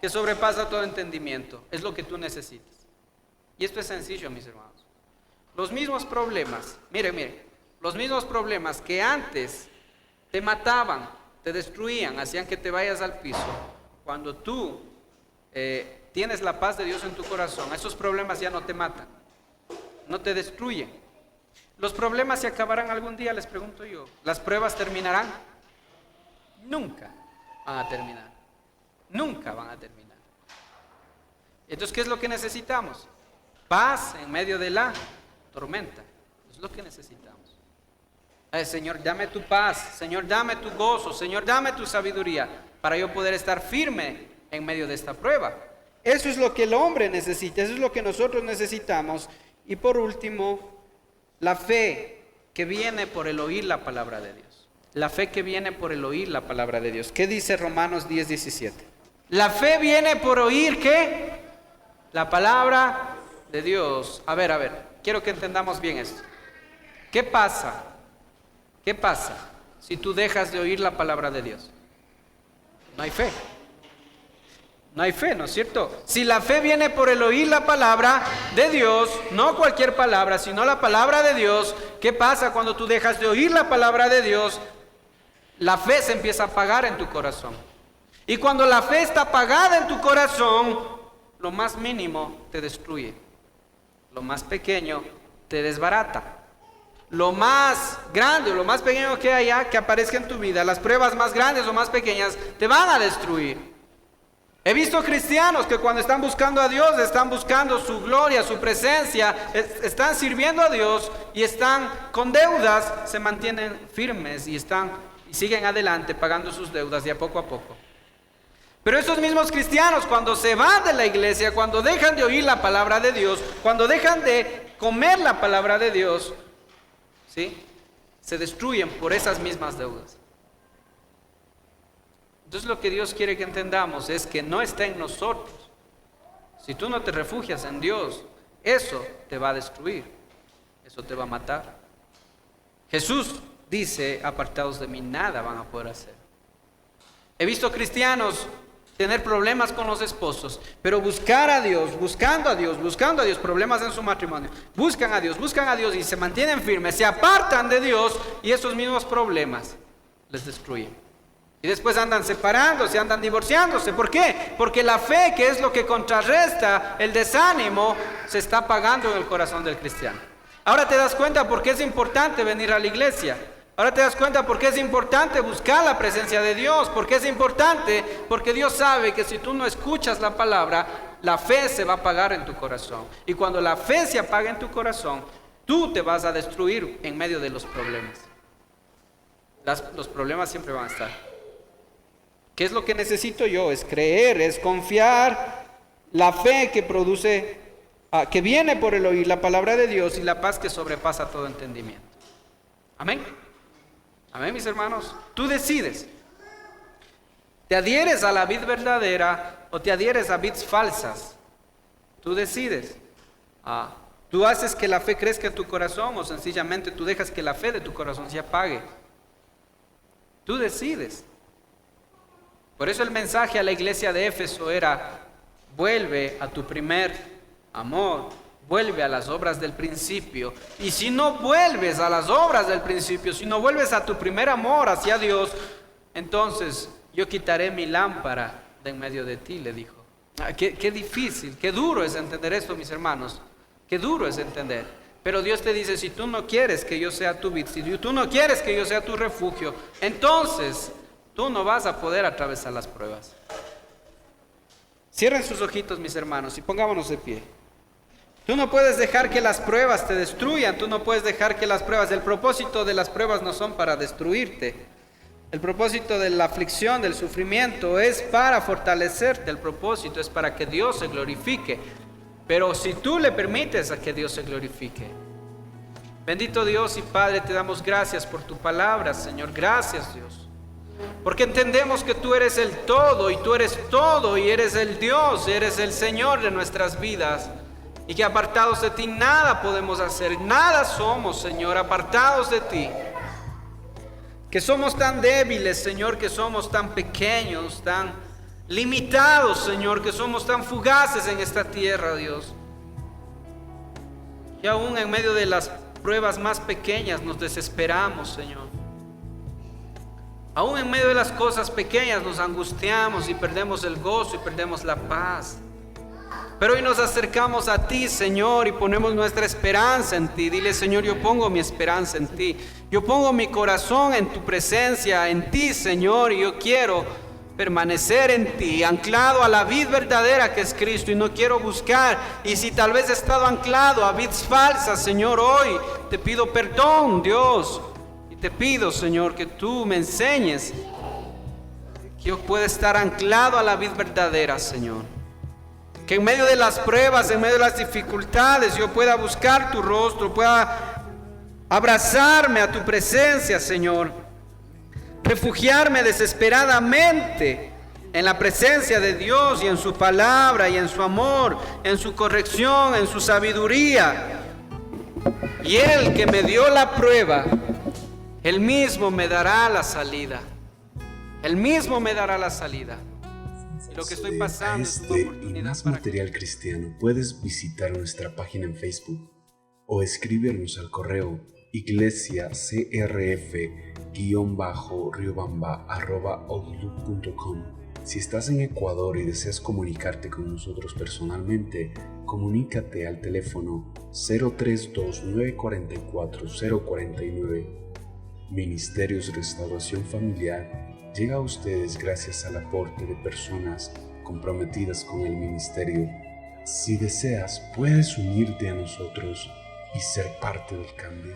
Speaker 2: que sobrepasa todo entendimiento. Es lo que tú necesitas. Y esto es sencillo, mis hermanos. Los mismos problemas, mire, los mismos problemas que antes te mataban, te destruían, hacían que te vayas al piso. Cuando tú tienes la paz de Dios en tu corazón, esos problemas ya no te matan, no te destruyen. ¿Los problemas se acabarán algún día? Les pregunto yo. ¿Las pruebas terminarán? Nunca van a terminar. Nunca van a terminar. Entonces, ¿qué es lo que necesitamos? Paz en medio de la tormenta. Es lo que necesitamos. Señor, dame tu paz. Señor, dame tu gozo. Señor, dame tu sabiduría para yo poder estar firme en medio de esta prueba. Eso es lo que el hombre necesita. Eso es lo que nosotros necesitamos. Y por último, la fe que viene por el oír la palabra de Dios. La fe que viene por el oír la palabra de Dios. ¿Qué dice Romanos 10:17? La fe viene por oír, ¿qué? La palabra de Dios. A ver, quiero que entendamos bien esto. ¿Qué pasa? ¿Qué pasa si tú dejas de oír la palabra de Dios? No hay fe. No hay fe, ¿no es cierto? Si la fe viene por el oír la palabra de Dios, no cualquier palabra, sino la palabra de Dios, ¿qué pasa cuando tú dejas de oír la palabra de Dios? La fe se empieza a apagar en tu corazón. Y cuando la fe está apagada en tu corazón, lo más mínimo te destruye. Lo más pequeño te desbarata. Lo más grande o lo más pequeño que haya que aparezca en tu vida, las pruebas más grandes o más pequeñas, te van a destruir. He visto cristianos que cuando están buscando a Dios, están buscando su gloria, su presencia, están sirviendo a Dios y están con deudas, se mantienen firmes y siguen adelante pagando sus deudas de a poco. Pero esos mismos cristianos, cuando se van de la iglesia, cuando dejan de oír la palabra de Dios, cuando dejan de comer la palabra de Dios, ¿sí?, se destruyen por esas mismas deudas. Entonces lo que Dios quiere que entendamos es que no está en nosotros. Si tú no te refugias en Dios, eso te va a destruir, eso te va a matar. Jesús dice, apartados de mí nada van a poder hacer. He visto cristianos tener problemas con los esposos, pero buscando a Dios, problemas en su matrimonio, buscan a Dios y se mantienen firmes, se apartan de Dios y esos mismos problemas les destruyen. Y después andan separándose, andan divorciándose. ¿Por qué? Porque la fe, que es lo que contrarresta el desánimo, se está apagando en el corazón del cristiano. Ahora te das cuenta por qué es importante venir a la iglesia. Ahora te das cuenta por qué es importante buscar la presencia de Dios. ¿Por qué es importante? Porque Dios sabe que si tú no escuchas la palabra, la fe se va a apagar en tu corazón. Y cuando la fe se apaga en tu corazón, tú te vas a destruir en medio de los problemas. Los problemas siempre van a estar. ¿Qué es lo que necesito yo? Es creer, es confiar, la fe que produce, que viene por el oír la palabra de Dios y la paz que sobrepasa todo entendimiento. Amén. Amén, mis hermanos. Tú decides. ¿Te adhieres a la vid verdadera o te adhieres a vids falsas? Tú decides. Tú haces que la fe crezca en tu corazón o sencillamente tú dejas que la fe de tu corazón se apague. Tú decides. Por eso el mensaje a la iglesia de Éfeso era: vuelve a tu primer amor, vuelve a las obras del principio. Y si no vuelves a las obras del principio, si no vuelves a tu primer amor hacia Dios, entonces yo quitaré mi lámpara de en medio de ti, le dijo. Qué difícil, qué duro es entender esto, mis hermanos. Qué duro es entender. Pero Dios te dice: si tú no quieres que yo sea tu vid, si tú no quieres que yo sea tu refugio, entonces tú no vas a poder atravesar las pruebas. Cierren sus ojitos, mis hermanos, y pongámonos de pie. Tú no puedes dejar que las pruebas te destruyan, tú no puedes dejar que las pruebas, el propósito de las pruebas no son para destruirte. El propósito de la aflicción, del sufrimiento es para fortalecerte, el propósito es para que Dios se glorifique. Pero si tú le permites a que Dios se glorifique. Bendito Dios y Padre, te damos gracias por tu palabra, Señor. Gracias, Dios. Porque entendemos que tú eres el todo y tú eres todo y eres el Dios, eres el Señor de nuestras vidas. Y que apartados de ti nada podemos hacer, nada somos, Señor, apartados de ti. Que somos tan débiles, Señor, que somos tan pequeños, tan limitados, Señor, que somos tan fugaces en esta tierra, Dios. Y aún en medio de las pruebas más pequeñas nos desesperamos, Señor. Aún en medio de las cosas pequeñas nos angustiamos y perdemos el gozo y perdemos la paz. Pero hoy nos acercamos a ti, Señor, y ponemos nuestra esperanza en ti. Dile, Señor, yo pongo mi esperanza en ti. Yo pongo mi corazón en tu presencia, en ti, Señor, y yo quiero permanecer en ti, anclado a la vid verdadera que es Cristo, y no quiero buscar. Y si tal vez he estado anclado a vids falsas, Señor, hoy te pido perdón, Dios. Y te pido, Señor, que tú me enseñes que yo pueda estar anclado a la vid verdadera, Señor. Que en medio de las pruebas, en medio de las dificultades, yo pueda buscar tu rostro, pueda abrazarme a tu presencia, Señor. Refugiarme desesperadamente en la presencia de Dios y en su palabra y en su amor, en su corrección, en su sabiduría. Y Él que me dio la prueba, Él mismo me dará la salida. Él mismo me dará la salida. Lo que estoy pasando es una oportunidad
Speaker 1: y más
Speaker 2: para
Speaker 1: material cristiano, puedes visitar nuestra página en Facebook o escribirnos al correo iglesiacrf-riobamba@outlook.com. Si estás en Ecuador y deseas comunicarte con nosotros personalmente, comunícate al teléfono 032-944-049. Ministerios Restauración Familiar llega a ustedes gracias al aporte de personas comprometidas con el ministerio. Si deseas, puedes unirte a nosotros y ser parte del cambio.